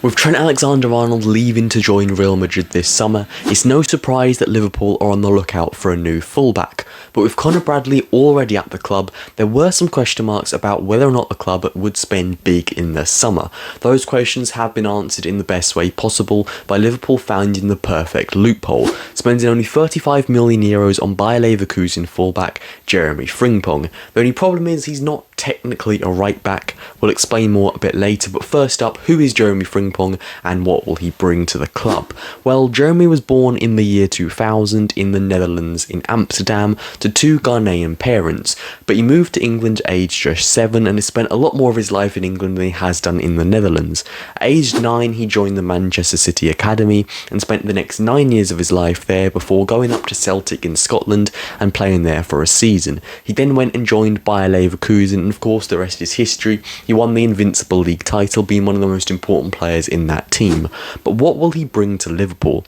With Trent Alexander-Arnold leaving to join Real Madrid this summer, it's no surprise that Liverpool are on the lookout for a new fullback. But with Conor Bradley already at the club, there were some question marks about whether or not the club would spend big in the summer. Those questions have been answered in the best way possible by Liverpool finding the perfect loophole, spending only €35 million on Bayer Leverkusen fullback Jeremie Frimpong. The only problem is he's not technically a right back. We'll explain more a bit later, but first up, who is Jeremie Frimpong and what will he bring to the club? Well, Jeremie was born in the year 2000 in the Netherlands in Amsterdam to two Ghanaian parents, but he moved to England aged just 7 and has spent a lot more of his life in England than he has done in the Netherlands. At aged 9, he joined the Manchester City Academy and spent the next 9 years of his life there before going up to Celtic in Scotland and playing there for a season. He then went and joined Bayer Leverkusen, and of course the rest is history. He won the Invincible League title, being one of the most important players in that team. But what will he bring to Liverpool?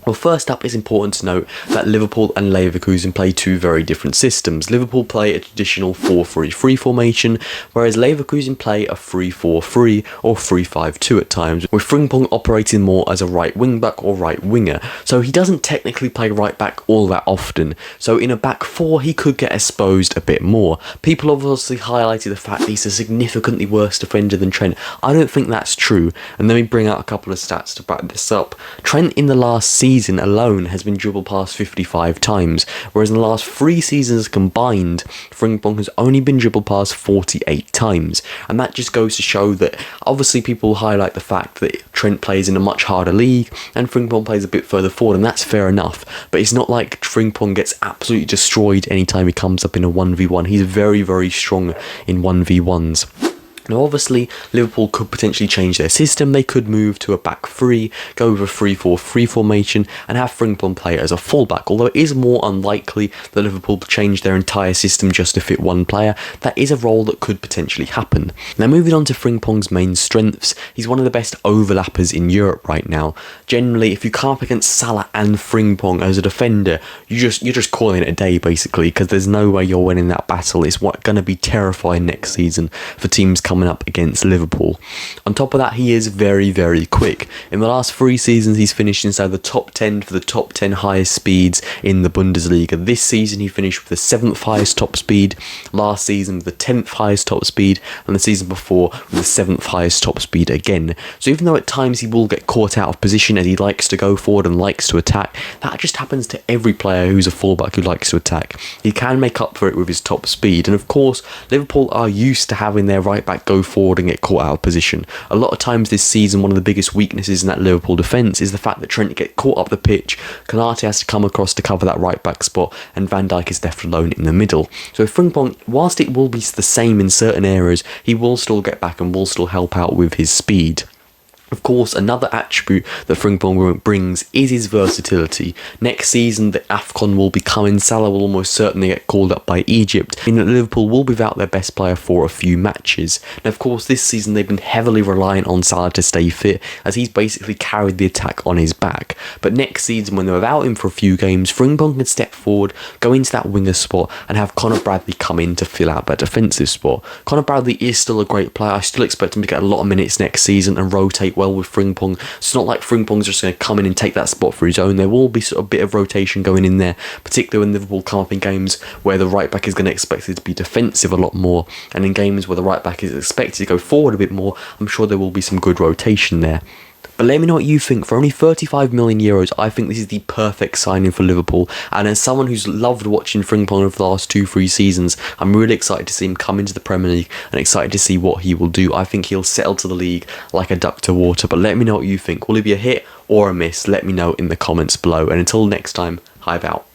Well, first up, it's important to note that Liverpool and Leverkusen play two very different systems. Liverpool play a traditional 4-3-3 formation, whereas Leverkusen play a 3-4-3 or 3-5-2 at times, with Frimpong operating more as a right wing-back or right winger. So he doesn't technically play right back all that often, so in a back four he could get exposed a bit more. People obviously highlighted the fact that he's a significantly worse defender than Trent. I don't think that's true, and let me bring out a couple of stats to back this up. Trent in the last season alone has been dribbled past 55 times, whereas in the last 3 seasons combined, Frimpong has only been dribbled past 48 times. And that just goes to show that obviously people highlight the fact that Trent plays in a much harder league and Frimpong plays a bit further forward, and that's fair enough, but it's not like Frimpong gets absolutely destroyed anytime he comes up in a 1v1. He's very, very strong in 1v1s. Now obviously Liverpool could potentially change their system. They could move to a back 3, go with a 3-4-3 formation and have Frimpong play as a fullback. Although it is more unlikely that Liverpool change their entire system just to fit one player, that is a role that could potentially happen. Now moving on to Frimpong's main strengths, he's one of the best overlappers in Europe right now. Generally, if you come up against Salah and Frimpong as a defender, you're just calling it a day basically, because there's no way you're winning that battle. It's going to be terrifying next season for teams coming up against Liverpool. On top of that, he is very, very quick. In the last 3 seasons, he's finished inside the top 10 for the top 10 highest speeds in the Bundesliga. This season, he finished with the 7th highest top speed, last season with the 10th highest top speed, and the season before with the 7th highest top speed again. So even though at times he will get caught out of position as he likes to go forward and likes to attack, that just happens to every player who's a fullback who likes to attack. He can make up for it with his top speed, and of course, Liverpool are used to having their right back go forward and get caught out of position. A lot of times this season, one of the biggest weaknesses in that Liverpool defence is the fact that Trent gets caught up the pitch, Konate has to come across to cover that right back spot, and Van Dijk is left alone in the middle. So Frimpong, whilst it will be the same in certain areas, he will still get back and will still help out with his speed. Of course, another attribute that Frimpong brings is his versatility. Next season, the AFCON will be coming. Salah will almost certainly get called up by Egypt, meaning that Liverpool will be without their best player for a few matches. Now, of course, this season they've been heavily reliant on Salah to stay fit, as he's basically carried the attack on his back. But next season, when they're without him for a few games, Frimpong can step forward, go into that winger spot, and have Conor Bradley come in to fill out that defensive spot. Conor Bradley is still a great player. I still expect him to get a lot of minutes next season and rotate well with Frimpong. It's not like Frimpong's just going to come in and take that spot for his own. There will be sort of a bit of rotation going in there, particularly when Liverpool come up in games where the right back is going to expect it to be defensive a lot more, and in games where the right back is expected to go forward a bit more, I'm sure there will be some good rotation there. But let me know what you think. For only €35 million, I think this is the perfect signing for Liverpool. And as someone who's loved watching Frimpong over the last 2-3 seasons, I'm really excited to see him come into the Premier League and excited to see what he will do. I think he'll settle to the league like a duck to water. But let me know what you think. Will he be a hit or a miss? Let me know in the comments below. And until next time, Hive out.